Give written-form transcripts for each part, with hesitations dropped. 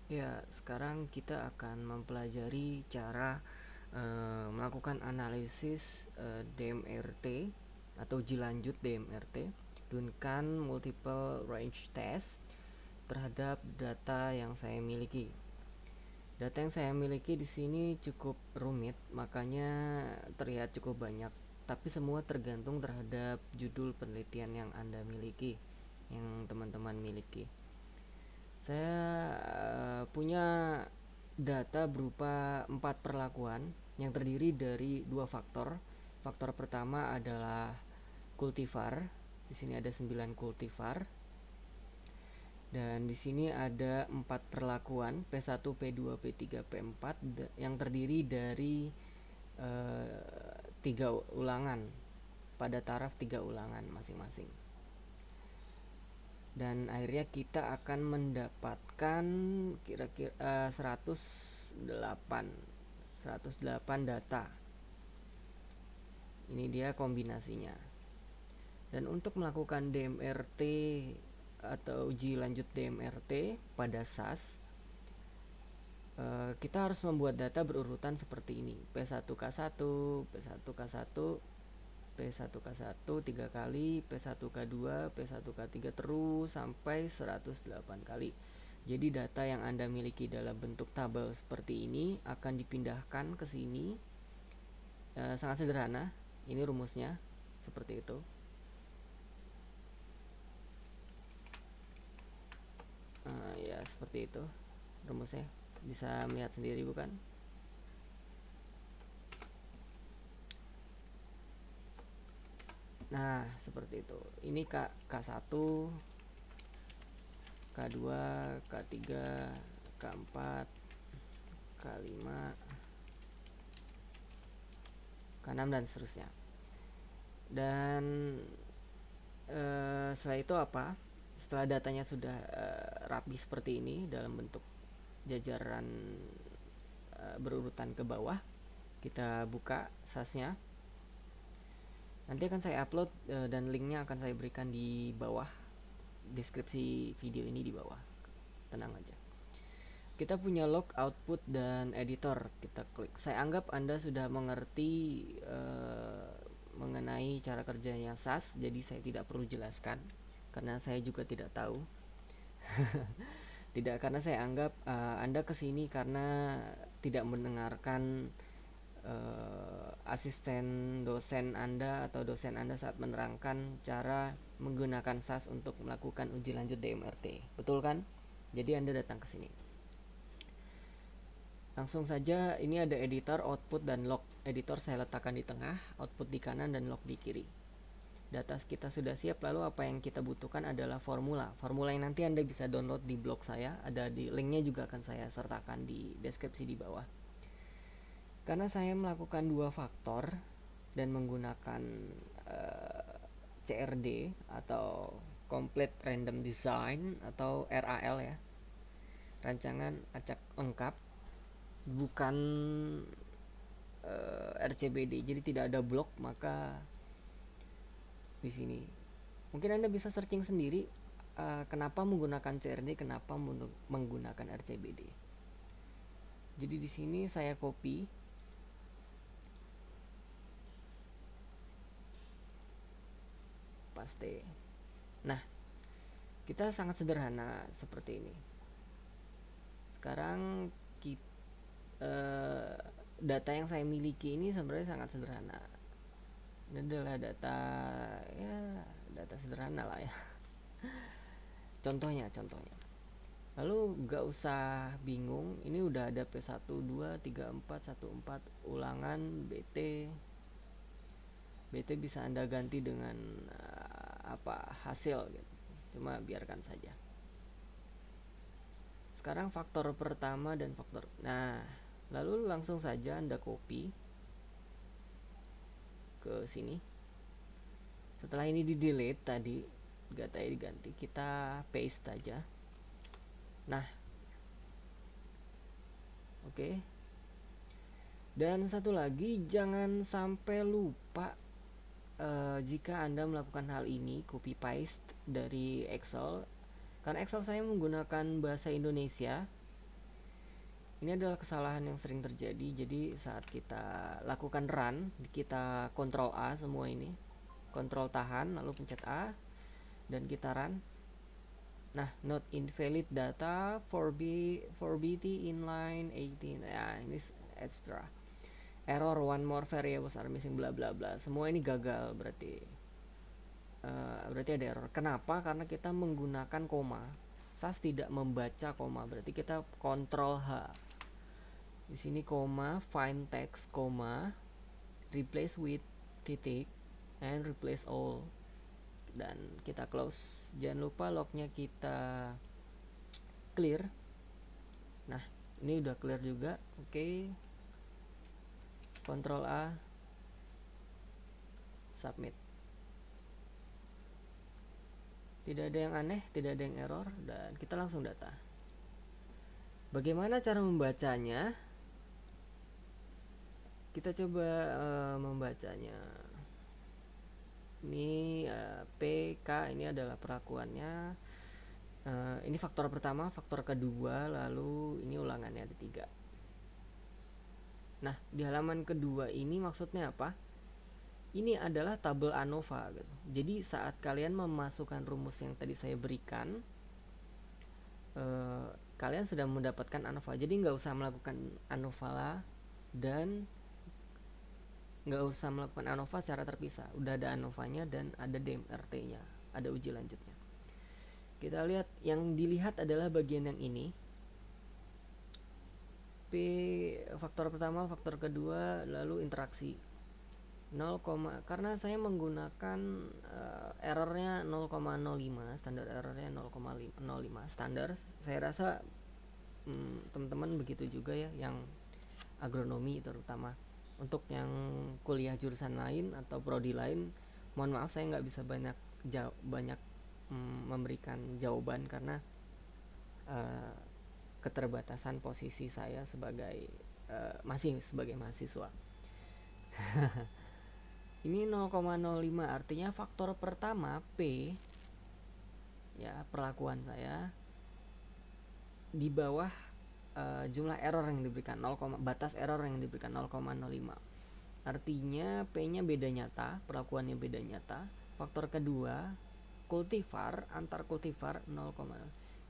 Ya, sekarang kita akan mempelajari cara melakukan analisis DMRT atau uji lanjut DMRT dengan multiple range test terhadap data yang saya miliki. Data yang saya miliki di sini cukup rumit, makanya terlihat cukup banyak. Tapi semua tergantung terhadap judul penelitian yang Anda miliki, yang teman-teman miliki. Saya punya data berupa 4 perlakuan yang terdiri dari dua faktor. Faktor pertama adalah kultivar. Di sini ada 9 kultivar. Dan di sini ada 4 perlakuan P1, P2, P3, P4 yang terdiri dari 3 ulangan pada taraf 3 ulangan masing-masing. Dan akhirnya kita akan mendapatkan kira-kira 108 data. Ini dia kombinasinya. Dan untuk melakukan DMRT atau uji lanjut DMRT pada SAS, kita harus membuat data berurutan seperti ini: P1K1, P1K1, P1K1 3 kali, P1K2, P1K3 terus sampai 108 kali. Jadi data yang Anda miliki dalam bentuk tabel seperti ini akan dipindahkan ke sini. Sangat sederhana. Ini rumusnya seperti itu. Ya seperti itu rumusnya. Bisa melihat sendiri bukan? Nah, seperti itu. Ini K1, K2, K3, K4, K5, K6 dan seterusnya. Dan setelah itu apa? Setelah datanya sudah rapi seperti ini dalam bentuk jajaran berurutan ke bawah, kita buka SAS-nya. Nanti akan saya upload dan linknya akan saya berikan di bawah deskripsi video ini di bawah. Tenang aja. Kita punya log, output, dan editor. Kita klik. Saya anggap Anda sudah mengerti mengenai cara kerjanya SAS, jadi saya tidak perlu jelaskan karena saya juga tidak tahu. Tidak, karena saya anggap Anda kesini karena tidak mendengarkan asisten dosen Anda atau dosen Anda saat menerangkan cara menggunakan SAS untuk melakukan uji lanjut DMRT. Betul kan? Jadi Anda datang ke sini. Langsung saja, ini ada editor, output, dan log. Editor saya letakkan di tengah, output di kanan, dan log di kiri. Data kita sudah siap, lalu apa yang kita butuhkan adalah formula. Formula yang nanti Anda bisa download di blog saya, ada di linknya juga akan saya sertakan di deskripsi di bawah. Karena saya melakukan dua faktor dan menggunakan CRD atau Complete Random Design atau RAL ya, rancangan acak lengkap, bukan RCBD, jadi tidak ada blok. Maka di sini mungkin Anda bisa searching sendiri kenapa menggunakan CRD, kenapa menggunakan RCBD. Jadi di sini saya copy, paste. Nah, kita sangat sederhana seperti ini. Sekarang kita, data yang saya miliki ini sebenarnya sangat sederhana. Ini adalah data, ya data sederhana lah ya. Contohnya. Lalu gak usah bingung, ini udah ada P1, 2, 3, 4, 1, 4 ulangan BT. BT bisa Anda ganti dengan apa hasil gitu. Cuma biarkan saja. Sekarang faktor pertama dan faktor. Nah, lalu langsung saja Anda copy ke sini. Setelah ini di delete tadi, datanya diganti, kita paste aja. Nah, oke. Dan satu lagi, jangan sampai lupa jika Anda melakukan hal ini, copy paste dari Excel. Karena Excel saya menggunakan bahasa Indonesia, Ini adalah kesalahan yang sering terjadi. Jadi saat kita lakukan run, kita Ctrl A semua ini, Ctrl tahan, lalu pencet A, dan kita run. Nah, not invalid data for BT inline 18. Ya, ini extra. Error, one more variables are missing, bla bla bla. Semua ini gagal berarti. Berarti ada error. Kenapa? Karena kita menggunakan koma. SAS tidak membaca koma, berarti kita Ctrl H. Di sini koma, find text, koma, replace with titik, and replace all. Dan kita close. Jangan lupa lognya kita clear. Nah, ini udah clear juga. Oke. Ctrl A, submit. Tidak ada yang aneh, tidak ada yang error, dan kita langsung data. Bagaimana cara membacanya? Kita coba membacanya. Ini PK ini adalah perlakuannya. Ini faktor pertama, faktor kedua, lalu ini ulangannya ada 3. Nah, di halaman kedua ini maksudnya apa? Ini adalah tabel ANOVA gitu. Jadi saat kalian memasukkan rumus yang tadi saya berikan, kalian sudah mendapatkan ANOVA. Jadi nggak usah melakukan ANOVA dan nggak usah melakukan ANOVA secara terpisah. Udah ada ANOVA-nya dan ada DMRT-nya, ada uji lanjutnya. Kita lihat, yang dilihat adalah bagian yang ini. P faktor pertama, faktor kedua, lalu interaksi 0, karena saya menggunakan errornya 0,05, standar errornya 0,05 standar. Saya rasa teman-teman begitu juga ya, yang agronomi terutama. Untuk yang kuliah jurusan lain atau prodi lain, mohon maaf saya nggak bisa banyak memberikan jawaban karena keterbatasan posisi saya sebagai masih sebagai mahasiswa. Ini 0,05 artinya faktor pertama P, ya, perlakuan saya di bawah jumlah error yang diberikan, batas error yang diberikan 0,05. Artinya P-nya beda nyata, perlakuannya beda nyata. Faktor kedua, kultivar, antar kultivar 0,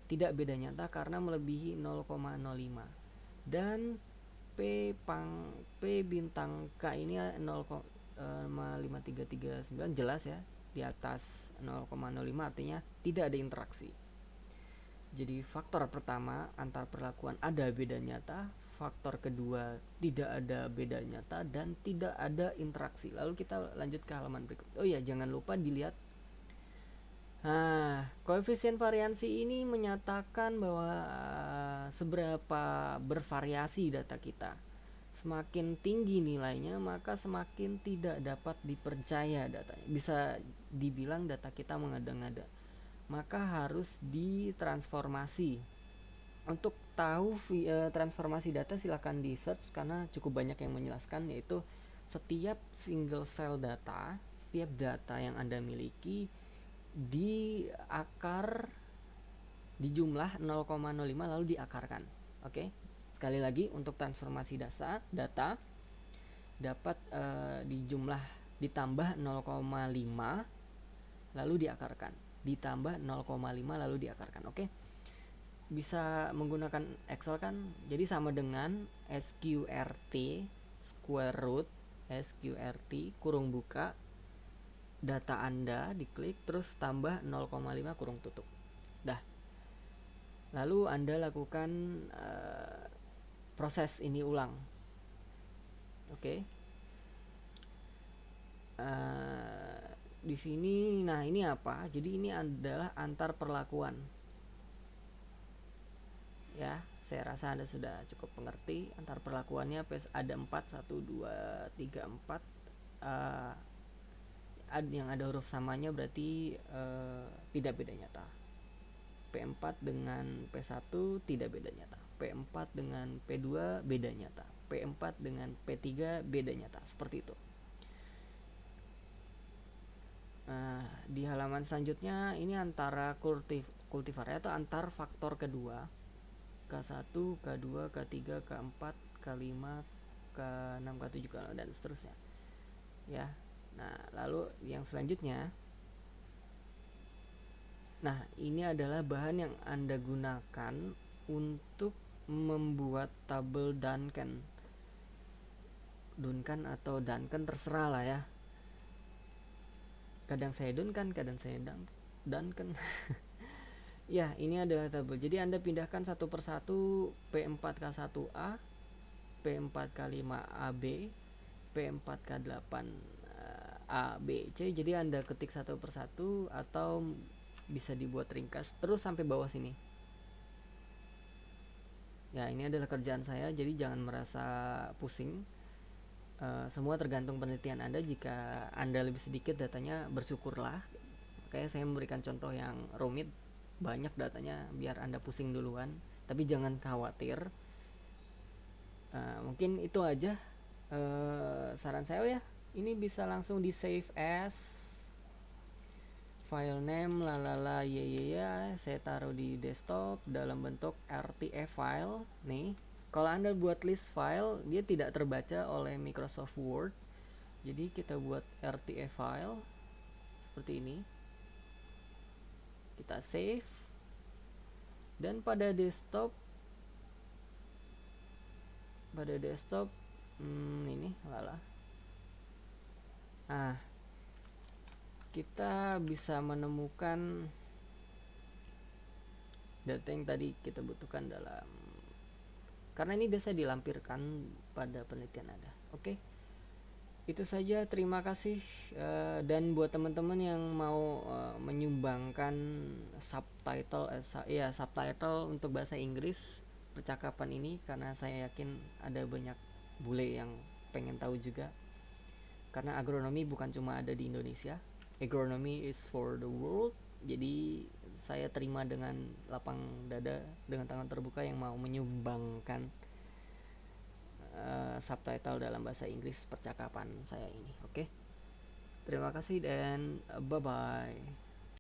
tidak beda nyata karena melebihi 0,05. Dan P bintang K ini 0,5339 jelas ya, di atas 0,05 artinya tidak ada interaksi. Jadi faktor pertama, antar perlakuan ada beda nyata, faktor kedua tidak ada beda nyata, dan tidak ada interaksi. Lalu kita lanjut ke halaman berikut. Oh ya, jangan lupa dilihat. Nah, koefisien variansi ini menyatakan bahwa seberapa bervariasi data kita. Semakin tinggi nilainya, maka semakin tidak dapat dipercaya datanya. Bisa dibilang data kita mengada-ngada. Maka harus ditransformasi. Untuk tahu transformasi data silakan di search karena cukup banyak yang menjelaskan, yaitu setiap single cell data, setiap data yang Anda miliki diakar, dijumlah 0,05 lalu diakarkan. Oke. Sekali lagi, untuk transformasi data dapat dijumlah ditambah 0,5 lalu diakarkan, ditambah 0,5 lalu diakarkan. Oke. Bisa menggunakan Excel kan? Jadi sama dengan SQRT square root, SQRT kurung buka data Anda, diklik terus tambah 0,5 kurung tutup. Dah. Lalu Anda lakukan proses ini ulang. Oke. Di sini, nah ini apa? Jadi ini adalah antar perlakuan. Ya, saya rasa Anda sudah cukup mengerti. Antar perlakuannya ada 4, 1, 2, 3, 4. Yang ada huruf samanya berarti tidak beda nyata. P4 dengan P1 tidak beda nyata. P4 dengan P2 beda nyata. P4 dengan P3 beda nyata. Seperti itu. Di halaman selanjutnya ini antara kultivar atau antar faktor kedua. K1, K2, K3, K4, K5, K6, K7, dan seterusnya ya. Nah, lalu yang selanjutnya, nah ini adalah bahan yang Anda gunakan untuk membuat tabel Duncan atau Duncan, terserah lah ya. Kadang saya Duncan, kadang saya Duncan. Ya, ini adalah tabel. Jadi Anda pindahkan satu persatu P4K1A, P4K5AB, P4K8 A, B, C. Jadi Anda ketik satu persatu atau bisa dibuat ringkas terus sampai bawah sini. Ya, ini adalah kerjaan saya, jadi jangan merasa pusing. Semua tergantung penelitian Anda. Jika Anda lebih sedikit datanya, bersyukurlah. Kayak saya memberikan contoh yang rumit, banyak datanya, biar Anda pusing duluan. Tapi jangan khawatir. Mungkin itu aja saran saya ya. Ini bisa langsung di save as, file name lalala ya, saya taruh di desktop dalam bentuk RTF file nih. Kalau Anda buat list file, dia tidak terbaca oleh Microsoft Word. Jadi kita buat RTF file seperti ini. Kita save. Dan pada desktop ini lala. Nah, kita bisa menemukan data yang tadi kita butuhkan dalam, karena ini biasa dilampirkan pada penelitian Anda. Oke. Itu saja, terima kasih. Dan buat teman-teman yang mau menyumbangkan subtitle untuk bahasa Inggris percakapan ini, karena saya yakin ada banyak bule yang pengen tahu juga, karena agronomi bukan cuma ada di Indonesia, agronomy is for the world. Jadi saya terima dengan lapang dada, dengan tangan terbuka yang mau menyumbangkan subtitle dalam bahasa Inggris percakapan saya ini. Oke. Terima kasih dan bye bye.